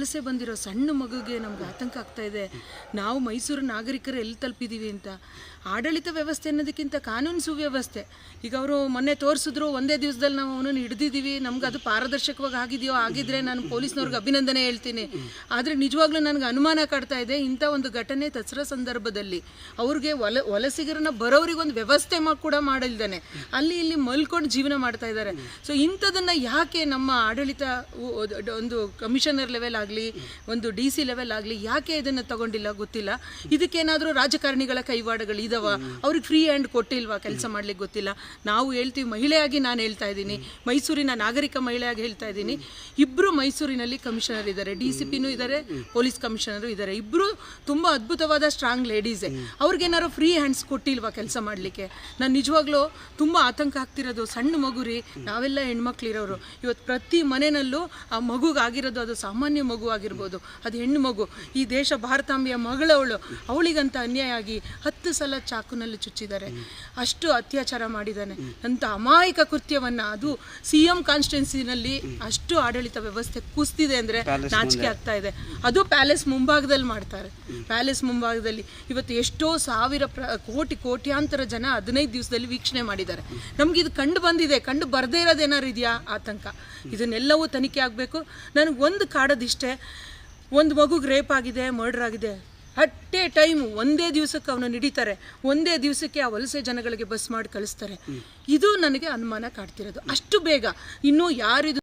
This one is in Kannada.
ವಲಸೆ ಬಂದಿರೋ ಸಣ್ಣ ಮಗುಗೆ ನಮ್ಗೆ ಆತಂಕ ಆಗ್ತಾ ಇದೆ. ನಾವು ಮೈಸೂರು ನಾಗರಿಕರು ಎಲ್ಲಿ ತಲುಪಿದ್ದೀವಿ ಅಂತ. ಆಡಳಿತ ವ್ಯವಸ್ಥೆ ಅನ್ನೋದಕ್ಕಿಂತ ಕಾನೂನು ಸುವ್ಯವಸ್ಥೆ. ಈಗ ಅವರು ಮೊನ್ನೆ ತೋರಿಸಿದ್ರು, ಒಂದೇ ದಿವಸದಲ್ಲಿ ನಾವು ಅವನನ್ನು ಹಿಡಿದಿದ್ದೀವಿ, ನಮ್ಗೆ ಅದು ಪಾರದರ್ಶಕವಾಗಿ ಆಗಿದೆಯೋ ಆಗಿದ್ರೆ ನಾನು ಪೊಲೀಸ್ನವ್ರಿಗೆ ಅಭಿನಂದನೆ ಹೇಳ್ತೀನಿ. ಆದರೆ ನಿಜವಾಗ್ಲೂ ನನಗೆ ಅನುಮಾನ ಕಾಡ್ತಾ ಇದೆ, ಇಂಥ ಒಂದು ಘಟನೆ ದಸರಾ ಸಂದರ್ಭದಲ್ಲಿ ಅವ್ರಿಗೆ ವಲಸಿಗರನ್ನ ಬರೋರಿಗೊಂದು ವ್ಯವಸ್ಥೆ ಕೂಡ ಮಾಡಿಲ್ದಾನೆ ಅಲ್ಲಿ ಇಲ್ಲಿ ಮಲ್ಕೊಂಡು ಜೀವನ ಮಾಡ್ತಾ ಇದ್ದಾರೆ. ಸೊ ಇಂಥದನ್ನು ಯಾಕೆ ನಮ್ಮ ಆಡಳಿತ ಒಂದು ಕಮಿಷನರ್ ಲೆವೆಲ್ ಆಗಲಿ, ಒಂದು DC ಲೆವೆಲ್ ಆಗಲಿ ಯಾಕೆ ಇದನ್ನು ತಗೊಂಡಿಲ್ಲ ಗೊತ್ತಿಲ್ಲ. ಇದಕ್ಕೇನಾದರೂ ರಾಜಕಾರಣಿಗಳ ಕೈವಾಡಗಳು ಇದಾವ? ಅವ್ರಿಗೆ ಫ್ರೀ ಹ್ಯಾಂಡ್ ಕೊಟ್ಟಿಲ್ವಾ ಕೆಲಸ ಮಾಡ್ಲಿಕ್ಕೆ ಗೊತ್ತಿಲ್ಲ. ನಾವು ಹೇಳ್ತೀವಿ, ಮಹಿಳೆಯಾಗಿ ನಾನು ಹೇಳ್ತಾ ಇದ್ದೀನಿ, ಮೈಸೂರಿನ ನಾಗರಿಕ ಮಹಿಳೆಯಾಗಿ ಹೇಳ್ತಾ ಇದ್ದೀನಿ, ಇಬ್ಬರು ಮೈಸೂರಿನಲ್ಲಿ ಕಮಿಷನರ್ ಇದ್ದಾರೆ, DCPನೂ ಇದ್ದಾರೆ, ಪೊಲೀಸ್ ಕಮಿಷನರು ಇದ್ದಾರೆ. ಇಬ್ಬರು ತುಂಬ ಅದ್ಭುತವಾದ ಸ್ಟ್ರಾಂಗ್ ಲೇಡೀಸೇ. ಅವ್ರಿಗೇನಾದ್ರು ಫ್ರೀ ಹ್ಯಾಂಡ್ಸ್ ಕೊಟ್ಟಿಲ್ವಾ ಕೆಲಸ ಮಾಡಲಿಕ್ಕೆ? ನಾನು ನಿಜವಾಗ್ಲೂ ತುಂಬ ಆತಂಕ ಆಗ್ತಿರೋದು. ಸಣ್ಣ ಮಗು ರೀ, ನಾವೆಲ್ಲ ಹೆಣ್ಮಕ್ಳಿರೋರು. ಇವತ್ತು ಪ್ರತಿ ಮನೆಯಲ್ಲೂ ಆ ಮಗುಗಾಗಿರೋದು ಅದು ಸಾಮಾನ್ಯ ಮಗು ಆಗಿರ್ಬೋದು, ಅದು ಹೆಣ್ಣು ಮಗು. ಈ ದೇಶ ಭಾರತಾಂಬೆಯ ಮಗಳವಳು, ಅವಳಿಗಂತ ಅನ್ಯಾಯ ಆಗಿ 10 ಸಲ ಚಾಕುನಲ್ಲಿ ಚುಚ್ಚಿದ್ದಾರೆ. ಅಷ್ಟು ಅತ್ಯಾಚಾರ ಮಾಡಿದ್ದಾನೆ. ಅಂಥ ಅಮಾಯಕ ಕೃತ್ಯವನ್ನು, ಅದು CM ಕಾನ್ಸ್ಟಿಟ್ಯೂನ್ಸಿನಲ್ಲಿ ಅಷ್ಟು ಆಡಳಿತ ವ್ಯವಸ್ಥೆ ಕುಸಿದಿದೆ ಅಂದರೆ ನಾಚಿಕೆ ಆಗ್ತಾ ಇದೆ. ಅದು ಪ್ಯಾಲೇಸ್ ಮುಂಭಾಗದಲ್ಲಿ ಮಾಡ್ತಾರೆ. ಪ್ಯಾಲೇಸ್ ಮುಂಭಾಗದಲ್ಲಿ ಇವತ್ತು ಎಷ್ಟೋ ಸಾವಿರ ಕೋಟ್ಯಾಂತರ ಜನ 15 ದಿವಸದಲ್ಲಿ ವೀಕ್ಷಣೆ ಮಾಡಿದ್ದಾರೆ. ನಮ್ಗೆ ಇದು ಕಂಡು ಬಂದಿದೆ, ಕಂಡು ಬರದೇ ಇರೋದೇನಾರು ಇದೆಯಾ ಆತಂಕ? ಇದನ್ನೆಲ್ಲವೂ ತನಿಖೆ ಆಗಬೇಕು. ನನಗೆ ಒಂದು ಕಾಡೋದಿಷ್ಟೇ, ಒಂದು ಮಗುಗೆ ರೇಪ್ ಆಗಿದೆ, ಮರ್ಡರ್ ಆಗಿದೆ, ಅಟ್ ಎ ಟೈಮ್ ಒಂದೇ ದಿವಸಕ್ಕೆ ಅವನು ಹಿಡಿತಾರೆ, ಒಂದೇ ದಿವಸಕ್ಕೆ ಆ ವಲಸೆ ಜನಗಳಿಗೆ ಬಸ್ ಮಾಡಿ ಕಳಿಸ್ತಾರೆ. ಇದು ನನಗೆ ಅನುಮಾನ ಕಾಡ್ತಿರೋದು. ಅಷ್ಟು ಬೇಗ ಇನ್ನೂ ಯಾರಿದು